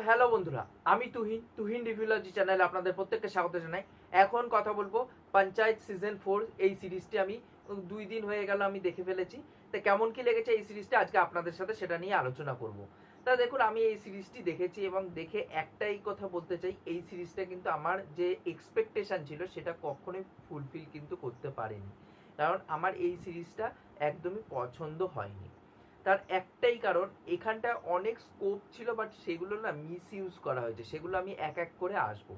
Hello বন্ধুরা, আমি তুহিন রিভিউলজি চ্যানেলে আপনাদের প্রত্যেককে স্বাগত জানাই। এখন কথা বলবো পঞ্চায়েত সিজন 4 এই সিরিজটি আমি 2 দিন হয়ে গেল আমি দেখে ফেলেছি। তো কেমন কি লেগেছে এই সিরিজটা আজকে আপনাদের সাথে সেটা নিয়ে আলোচনা করব। তা দেখুন, আমি এই সিরিজটি দেখেছি এবং দেখে একটাই কথা বলতে চাই, এই সিরিজটা কিন্তু আমার যে এক্সপেকটেশন ছিল সেটা কখনোই ফুলফিল কিন্তু করতে পারেনি। কারণ আমার এই সিরিজটা একদমই পছন্দ হয়নি। তার একটাই কারণ, এখানটা অনেক স্কোপ ছিল বাট সেগুলো না মিস ইউজ করা হয়েছে, সেগুলো আমি এক এক করে আসবো।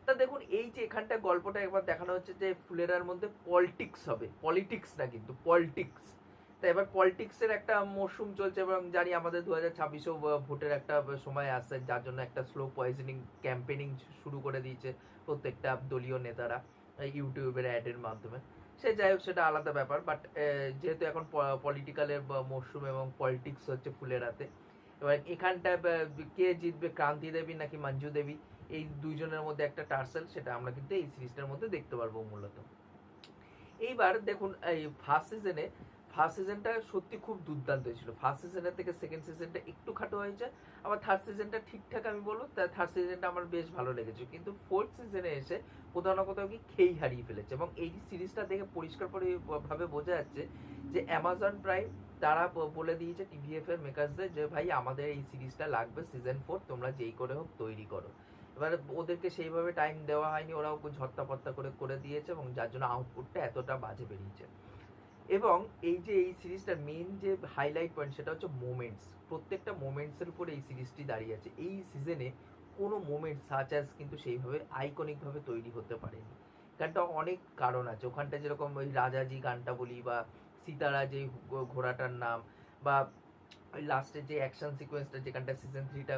তা দেখুন, এই যে এখানটা গল্পটা একবার দেখানো হচ্ছে যে ফুলেরার মধ্যে পলিটিক্স হবে, পলিটিক্স না কিন্তু পলিটিক্স। তা এবার পলিটিক্সের একটা মরশুম চলছে এবং জানি আমাদের 2026-এও ভোটের একটা সময় আসছে, যার জন্য একটা স্লো পয়জনিং ক্যাম্পেনিং শুরু করে দিয়েছে প্রত্যেকটা দলীয় নেতারা ইউটিউবের অ্যাডের মাধ্যমে। সে যাই হোক, সেটা আলাদা ব্যাপার। বাট যেহেতু এখন পলিটিক্যালের মরশুম এবং পলিটিক্স হচ্ছে ফুলেরাতে, এবার এখানটা কে জিতবে, ক্রান্তি দেবী নাকি মঞ্জু দেবী, এই দুইজনের মধ্যে একটা টার্সেল, সেটা আমরা কিন্তু এই সিরিজটার মধ্যে দেখতে পারবো মূলত। এইবার দেখুন, এই ফার্স্ট সিজনটা সত্যি খুব দুর্দান্ত হয়েছিল। ফার্স্ট সিজনের থেকে সেকেন্ড সিজনটা একটু খাটো হয়েছে, আবার থার্ড সিজনটা ঠিকঠাক আমি বলবো, থার্ড সিজনটা আমার বেশ ভালো লেগেছে। কিন্তু ফোর্থ সিজনে এসে কোথাও না কোথাও কি খেই হারিয়ে ফেলেছে এবং এই সিরিজটা দেখে পরিষ্কার ভাবে বোঝা যাচ্ছে যে অ্যামাজন প্রাইম তারা বলে দিয়েছে টিভিএফ এর মেকার্সদের যে ভাই আমাদের এই সিরিজটা লাগবে সিজন 4, তোমরা যেই করে হোক তৈরি করো। এবার ওদেরকে সেইভাবে টাইম দেওয়া হয়নি, ওরাও ঝত্তাপত্তা করে করে দিয়েছে এবং যার জন্য আউটপুটটা এতটা বাজে বেরিয়েছে। এবং এই যে এই সিরিজটার মেন যে হাইলাইট পয়েন্ট সেটা হচ্ছে মোমেন্টস। প্রত্যেকটা মোমেন্টসের উপরে এই সিরিজটি দাঁড়িয়ে আছে। এই সিজনে কোনো মোমেন্ট সাচ অ্যাজ কিন্তু সেইভাবে আইকনিকভাবে তৈরি হতে পারেনি। গানটা অনেক কারণ আছে, ওখানটা যেরকম ওই রাজাজি গানটা বলি, বা সীতারা যে ঘোড়াটার নাম, বা ওই লাস্টের যে অ্যাকশন সিকোয়েন্সটা যেখানটা সিজন 3টা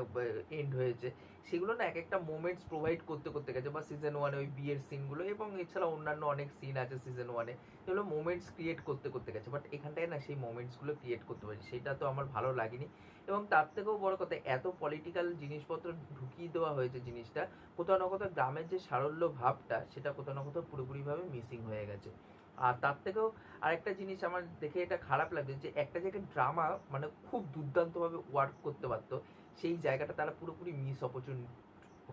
এন্ড হয়েছে, সেগুলো না এক একটা মোমেন্টস প্রোভাইড করতে করতে গেছে। বা সিজন 1 ওই বিয়ের সিনগুলো এবং এছাড়া অন্যান্য অনেক সিন আছে সিজন 1 এগুলো মোমেন্টস ক্রিয়েট করতে করতে গেছে, বাট এখানটায় না সেই মোমেন্টসগুলো ক্রিয়েট করতে পারছি, সেটা তো আমার ভালো লাগেনি। এবং তার থেকেও বড় কথা, এত পলিটিক্যাল জিনিসপত্র ঢুকিয়ে দেওয়া হয়েছে, জিনিসটা কোথাও না কোথাও গ্রামের যে সারল্য ভাবটা সেটা কোথাও না কোথাও পুরোপুরিভাবে মিসিং হয়ে গেছে। আর তার থেকেও আরেকটা জিনিস আমার দেখে এটা খারাপ লাগে যে একটা জায়গায় ড্রামা মানে খুব দুর্দান্তভাবে ওয়ার্ক করতে পারতো, সেই জায়গাটা তারা পুরোপুরি মিস অপরচুনিটি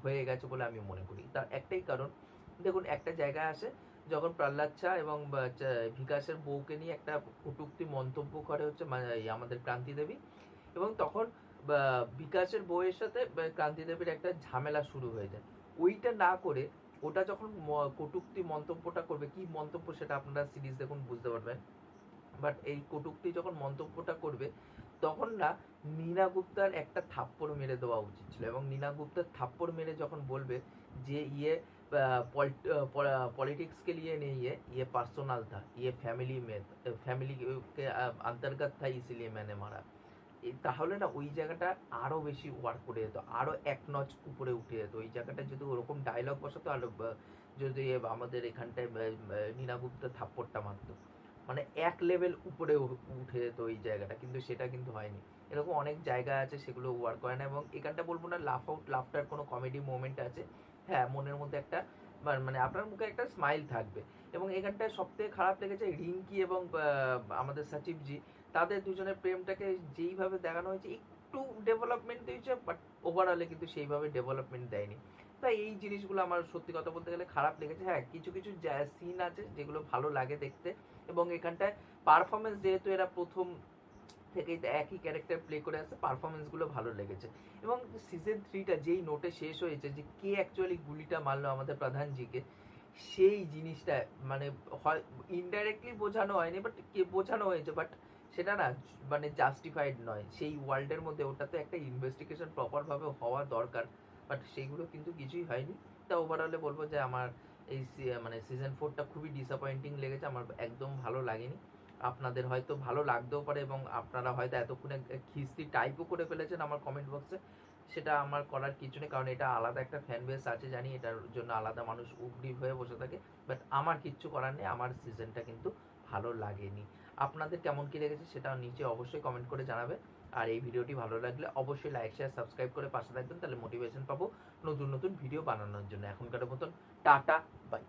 হয়ে গেছে বলে আমি মনে করি। তার একটাই কারণ, দেখুন একটা জায়গায় আসে যখন প্রহ্লাদ চা এবং বিকাশের বউকে নিয়ে একটা কটূক্তি মন্তব্য করে হচ্ছে আমাদের ক্রান্তি দেবী, এবং তখন বিকাশের বউয়ের সাথে ক্রান্তি দেবীর একটা ঝামেলা শুরু হয়ে যায়। ওইটা না করে ওটা যখন কটূক্তি মন্তব্যটা করবে, কি মন্তব্য সেটা আপনারা সিরিজ দেখুন বুঝতে পারবেন। বাট এই কটূক্তি যখন মন্তব্যটা করবে, তখন না নীনা গুপ্তার একটা থাপ্পড় মেরে দেওয়া উচিত ছিল। এবং নীনা গুপ্তার থাপ্পড় মেরে যখন বলবে যে पॉलिटिक्स के लिए नहीं है, ये पर्सनल था, ये फैमिली के अंतर्गत था, इसीलिए मैंने मारा। তাহলে না ওই জায়গাটা আরো বেশি ওয়ার্ক করে যেত, আরো এক নচ উপরে উঠে যেত। ওই জায়গাটা যদি ওরকম ডায়লগ বসাতো, আর যদি আমাদের এখানটায় নীনা গুপ্ত থাপ্পড়টা মারতো, মানে এক লেভেল উপরে উঠে যেত ওই জায়গাটা, কিন্তু সেটা কিন্তু হয়নি। এরকম অনেক জায়গা আছে সেগুলো ওয়ার্ক করে না। এবং এখানটা বলবো না লাফটার কোনো কমেডি মোমেন্ট আছে, হ্যাঁ মনের মধ্যে একটা মানে আপনার মুখে একটা স্মাইল থাকবে। এবং এখানটায় সব থেকে খারাপ লেগেছে রিঙ্কি এবং আমাদের সচিবজি, তাদের দুজনের প্রেমটাকে যেইভাবে দেখানো হয়েছে, একটু ডেভেলপমেন্ট দিয়েছে বাট ওভারঅলে কিন্তু সেইভাবে ডেভেলপমেন্ট দেয়নি। তাই এই জিনিসগুলো আমার সত্যি কথা বলতে গেলে খারাপ লেগেছে। হ্যাঁ, কিছু কিছু সিন আছে যেগুলো ভালো লাগে দেখতে। এবং এখানটায় পারফরমেন্স, যেহেতু এরা প্রথম থেকেই একই ক্যারেক্টার প্লে করে আসছে, পারফরমেন্সগুলো ভালো লেগেছে। এবং সিজন 3টা যেই নোটে শেষ হয়েছে যে কে অ্যাকচুয়ালি গুলিটা মারলো আমাদের প্রধানজিকে, সেই জিনিসটা মানে হয় ইনডাইরেক্টলি বোঝানো হয়নি, বাট কে বোঝানো হয়েছে, বাট সেটা না মানে জাস্টিফাইড নয়। সেই ওয়ার্ল্ডের মধ্যে ওটাতে একটা ইনভেস্টিগেশন প্রপারভাবে হওয়া দরকার, বাট সেইগুলো কিন্তু কিছুই হয়নি। তা ওভারঅলে বলবো যে আমার এই মানে সিজন 4টা খুবই ডিসঅ্যাপয়েন্টিং লেগেছে, আমার একদম ভালো লাগেনি। আপনাদের হয়তো ভালো লাগতেও পারে এবং আপনারা হয়তো এতক্ষণে খিস্তি টাইপও করে ফেলেছেন আমার কমেন্ট বক্সে, সেটা আমার করার কিছু নেই, কারণ এটা আলাদা একটা ফ্যান বেস আছে, জানি এটার জন্য আলাদা মানুষ উগ্রীব হয়ে বসে থাকে। বাট আমার কিচ্ছু করার নেই, আমার সিজনটা কিন্তু ভালো লাগেনি। আপনাদের কেমন কি লেগেছে সেটা নিচে অবশ্যই কমেন্ট করে জানাবে। আর এই ভিডিওটি ভালো লাগলে অবশ্যই লাইক শেয়ার সাবস্ক্রাইব করে পাশে থাকবেন, তাহলে মোটিভেশন পাবো নতুন নতুন ভিডিও বানানোর জন্য। এখনকার মতন টাটা, বাই।